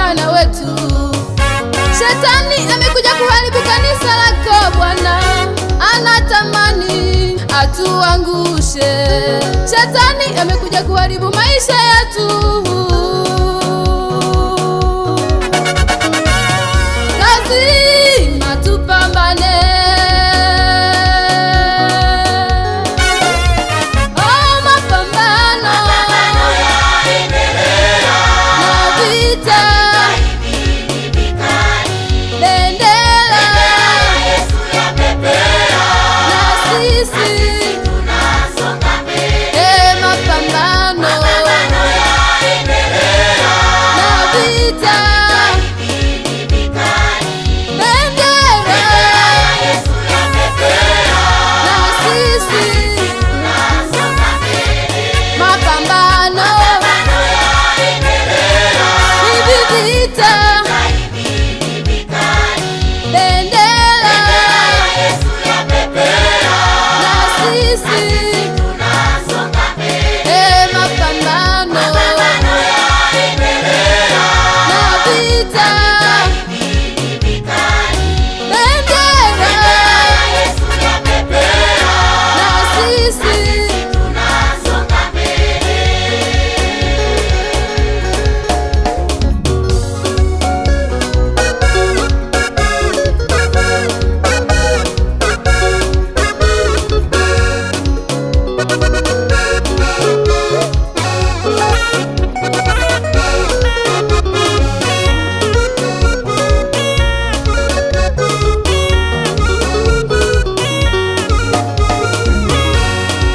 Bwana wetu. Shetani amekuja kuharibu kanisa lako Bwana, anatamani atuangushe. Shetani amekuja kuharibu maisha yetu. Lazima tupambane.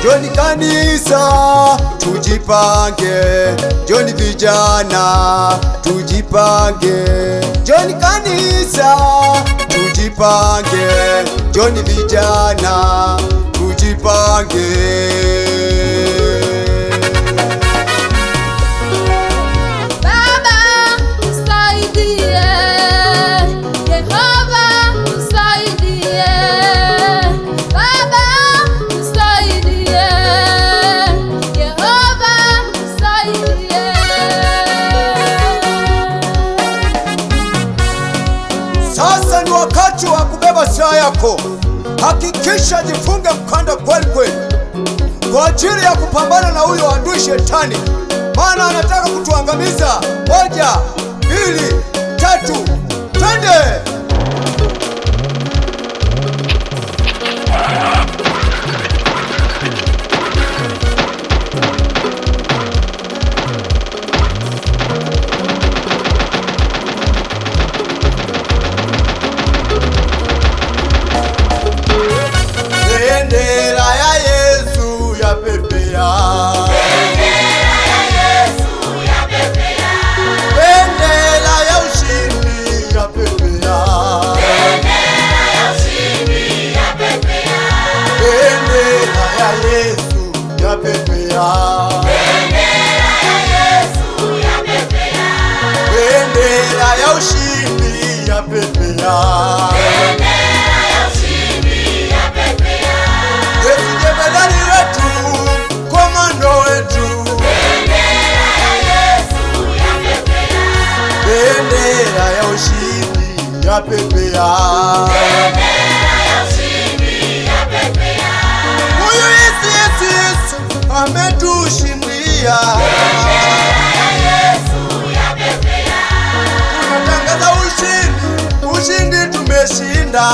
Joni kanisa tujipange, Joni vijana tujipange. Joni kanisa tujipange, Joni vijana tujipange. Sasa ni wakati wa kubeba silaha yako. Hakikisha jifunge mkanda kweli kweli kwa ajili ya kupambana na huyo adui Shetani, maana anataka kutuangamiza. 1, 2, 3, twende! Bendera ya Yesu yapepea, bendera ya ushindi yapepea, bendera ya Yesu yapepea, bendera ya ushindi yapepea. Jemedari wetu, komando wetu, bendera ya ushindi yapepea. Huyu Yesu ametushindia, tunatangaza ushindi, ushindi tumeshinda.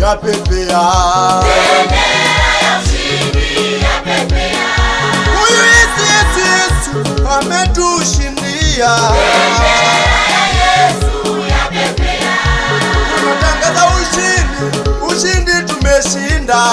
yapepea. Huyu Yesu ametushindia. Tunatangaza ushindi, ushindi tumeshinda.